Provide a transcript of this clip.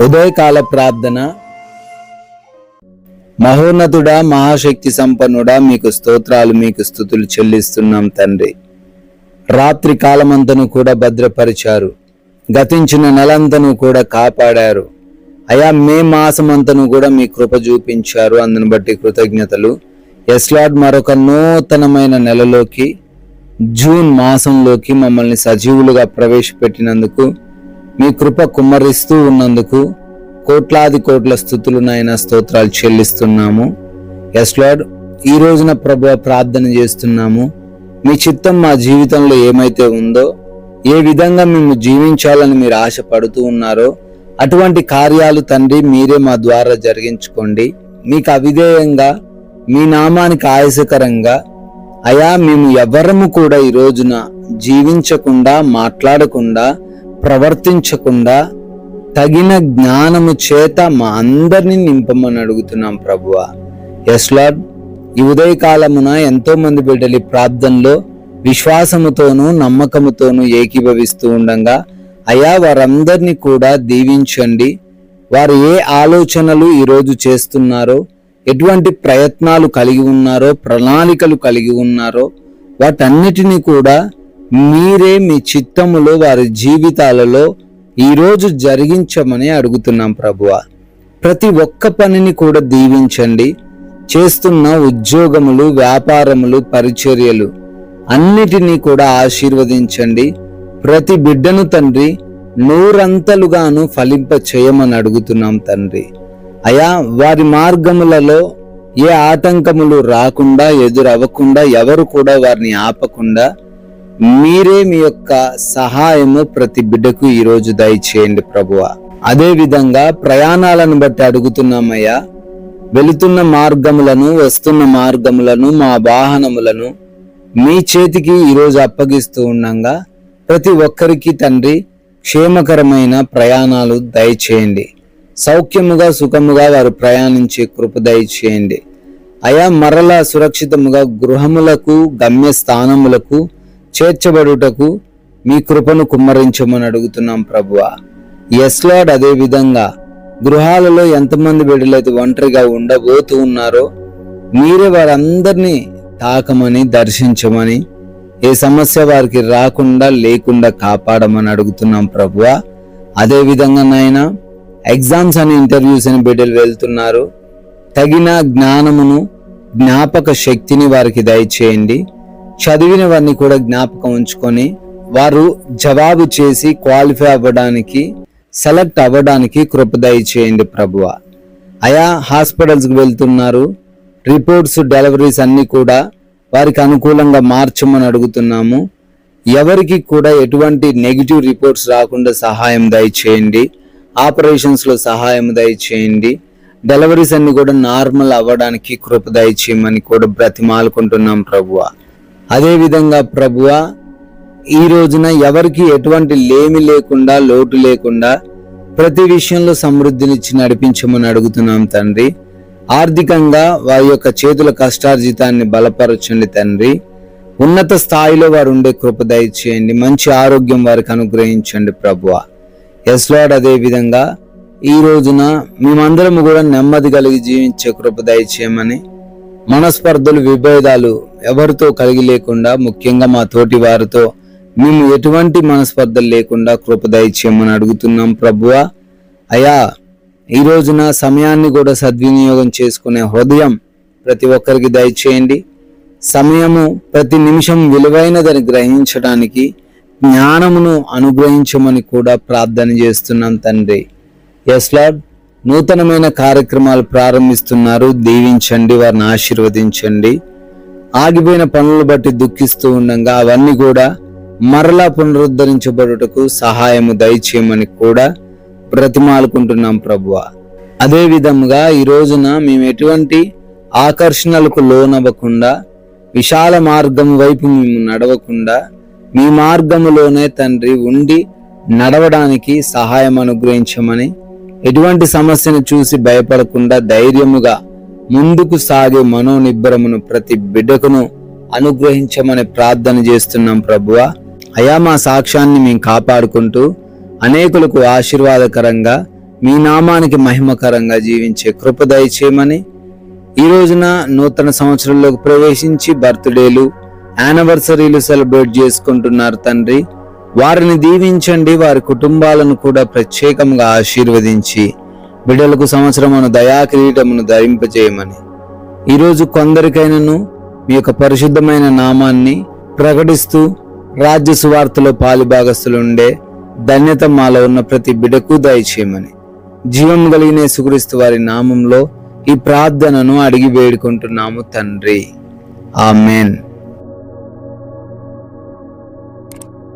ఉదయకాల ప్రార్థన. మహోన్నతుడా, మహాశక్తి సంపన్నుడా, మీకు స్తోత్రాలు, మీకు స్తుతులు చెల్లిస్తున్నాం తండ్రి. రాత్రి కాలమంతను కూడా భద్రపరిచారు, గతించిన నెలంతను కూడా కాపాడారు. అయా, మే మాసమంతను కూడా మీ కృప చూపించారు, అందును బట్టి కృతజ్ఞతలు. ఎస్లాడ్, మరొక నూతనమైన నెలలోకి, జూన్ మాసంలోకి మమ్మల్ని సజీవులుగా ప్రవేశపెట్టినందుకు, మీ కృప కుమ్మరిస్తూ ఉన్నందుకు కోట్లాది కోట్ల స్తుతులు నాయన, స్తోత్రాలు చెల్లిస్తున్నాము. ఎస్ లార్డ్, ఈ రోజున ప్రభువా ప్రార్థన చేస్తున్నాము. మీ చిత్తం మా జీవితంలో ఏమైతే ఉందో, ఏ విధంగా మేము జీవించాలని మీరు ఆశపడుతూ ఉన్నారో అటువంటి కార్యాలు తండ్రి మీరే మా ద్వారా జరిగించుకోండి. మీకు అవిధేయంగా, మీ నామానికి ఆయాసకరంగా అయా మేము ఎవరము కూడా ఈ రోజున జీవించకుండా, మాట్లాడకుండా, ప్రవర్తించకుండా తగిన జ్ఞానము చేత మా అందరినీ నింపమని అడుగుతున్నాం ప్రభువా. ఎస్ లార్డ్, ఈ ఉదయకాలమున ఎంతో మంది బిడ్డలు ప్రార్థనలో విశ్వాసముతోనూ నమ్మకముతోనూ ఏకీభవిస్తూ ఉండగా అయా వారందరినీ కూడా దీవించండి. వారు ఏ ఆలోచనలు ఈరోజు చేస్తున్నారో, ఎటువంటి ప్రయత్నాలు కలిగి ఉన్నారో, ప్రణాళికలు కలిగి ఉన్నారో వాటన్నిటినీ కూడా మీరే మీ చిత్తములో వారి జీవితాలలో ఈరోజు జరిగించమని అడుగుతున్నాం ప్రభువా. ప్రతి ఒక్క పనిని కూడా దీవించండి. చేస్తున్న ఉద్యోగములు, వ్యాపారములు, పరిచర్యలు అన్నిటినీ కూడా ఆశీర్వదించండి. ప్రతి బిడ్డను తండ్రి నూరంతలుగాను ఫలింప చేయమని అడుగుతున్నాం తండ్రి. అయా, వారి మార్గములలో ఏ ఆటంకములు రాకుండా, ఎదురవ్వకుండా, ఎవరు కూడా వారిని ఆపకుండా మీరే మీ యొక్క సహాయము ప్రతి బిడ్డకు ఈరోజు దయచేయండి ప్రభువా. అదే విధంగా ప్రయాణాలను బట్టి అడుగుతున్నామయ్యా, వెళుతున్న మార్గములను, వస్తున్న మార్గములను, మా వాహనములను మీ చేతికి ఈరోజు అప్పగిస్తూ ఉండగా ప్రతి ఒక్కరికి తండ్రి క్షేమకరమైన ప్రయాణాలు దయచేయండి. సౌఖ్యముగా, సుఖముగా వారు ప్రయాణించే కృప దయచేయండి. అయా, మరలా సురక్షితముగా గృహములకు, గమ్య స్థానములకు చేర్చబడుటకు మీ కృపను కుమ్మరించమని అడుగుతున్నాం ప్రభువా. ఎస్ లార్డ్, అదే విధంగా గృహాలలో ఎంతమంది బిడ్డలైతే ఒంటరిగా ఉండబోతూ ఉన్నారో మీరే వారందరినీ తాకమని, దర్శించమని, ఏ సమస్య వారికి రాకుండా, లేకుండా కాపాడమని అడుగుతున్నాం ప్రభువా. అదే విధంగా నాయన, ఎగ్జామ్స్ అని, ఇంటర్వ్యూస్ అని బిడ్డలు వెళ్తున్నారు. తగిన జ్ఞానమును, జ్ఞాపక శక్తిని వారికి దయచేయండి. చదివిన వారిని కూడా జ్ఞాపకం ఉంచుకొని వారు జవాబు చేసి క్వాలిఫై అవ్వడానికి, సెలెక్ట్ అవ్వడానికి కృప దయచేయండి ప్రభువా. అయా, హాస్పిటల్స్కి వెళ్తున్నారు. రిపోర్ట్స్, డెలివరీస్ అన్ని కూడా వారికి అనుకూలంగా మార్చమని అడుగుతున్నాము. ఎవరికి కూడా ఎటువంటి నెగిటివ్ రిపోర్ట్స్ రాకుండా సహాయం దయచేయండి. ఆపరేషన్స్లో సహాయం దయచేయండి. డెలివరీస్ అన్ని కూడా నార్మల్ అవ్వడానికి కృప దయచేయమని కూడా బ్రతిమాలుకుంటున్నాం ప్రభువా. అదే విధంగా ప్రభువా, ఈ రోజున ఎవరికి ఎటువంటి లేమి లేకుండా, లోటు లేకుండా ప్రతి విషయంలో సమృద్ధినిచ్చి నడిపించమని అడుగుతున్నాం తండ్రి. ఆర్థికంగా వారి యొక్క చేతుల కష్టార్జితాన్ని బలపరచండి తండ్రి. ఉన్నత స్థాయిలో వారు ఉండే కృప దయచేయండి. మంచి ఆరోగ్యం వారికి అనుగ్రహించండి ప్రభువా. ఎస్ లార్డ్, అదే విధంగా ఈ రోజున మేమందరము కూడా నెమ్మది కలిగి జీవించే కృప దయచేయమని, మనస్పర్ధలు, విభేదాలు ఎవరితో కలిగి లేకుండా, ముఖ్యంగా మా తోటి వారితో మేము ఎటువంటి మనస్పర్ధలు లేకుండా కృప దయచేయమని అడుగుతున్నాం ప్రభువా. అయా, ఈ రోజున సమయాన్ని కూడా సద్వినియోగం చేసుకునే హృదయం ప్రతి ఒక్కరికి దయచేయండి. సమయము ప్రతి నిమిషం విలువైనదని గ్రహించడానికి జ్ఞానమును అనుగ్రహించమని కూడా ప్రార్థన చేస్తున్నాం తండ్రి. ఎస్ లార్డ్, నూతనమైన కార్యక్రమాలు ప్రారంభిస్తున్నారు. దీవించండి, వారిని ఆశీర్వదించండి. ఆగిపోయిన పనులు బట్టి దుఃఖిస్తూ ఉండగా అవన్నీ కూడా మరలా పునరుద్ధరించబడుటకు సహాయము దయచేయమని కూడా బ్రతిమాలుకుంటున్నాం ప్రభువా. అదే విధంగా ఈ రోజున మేము ఎటువంటి ఆకర్షణలకు లోనవ్వకుండా, విశాల మార్గం వైపు మేము నడవకుండా, మీ మార్గములోనే తండ్రి ఉండి నడవడానికి సహాయం అనుగ్రహించమని, ఎటువంటి సమస్యను చూసి భయపడకుండా ధైర్యముగా ముందుకు సాగే మనోనిబ్బరమును ప్రతి బిడ్డకును అనుగ్రహించమని ప్రార్థన చేస్తున్నాం ప్రభువా. అయా, మా సాక్ష్యాన్ని మేము కాపాడుకుంటూ అనేకులకు ఆశీర్వాదకరంగా మీ నామానికి మహిమకరంగా జీవించే కృప దయచేయమని, ఈ రోజున నూతన సంవత్సరంలోకి ప్రవేశించి బర్త్డేలు, యానివర్సరీలు సెలబ్రేట్ చేసుకుంటున్నారు తండ్రి. వారిని దీవించండి, వారి కుటుంబాలను కూడా ప్రత్యేకంగా ఆశీర్వదించి బిడ్డలకు సంవత్సరమును దయాకిరీటమును ధరింపజేయమని, ఈరోజు కొందరికైనను మీ యొక్క పరిశుద్ధమైన నామాన్ని ప్రకటిస్తూ రాజ్య సువార్తలో పాలిభాగస్తులుండే ధన్యత మాలో ఉన్న ప్రతి బిడ్డకు దయచేయమని, జీవం కలిగిన యేసుక్రీస్తు వారి నామంలో ఈ ప్రార్థనను అడిగి వేడుకుంటున్నాము తండ్రి. ఆమెన్.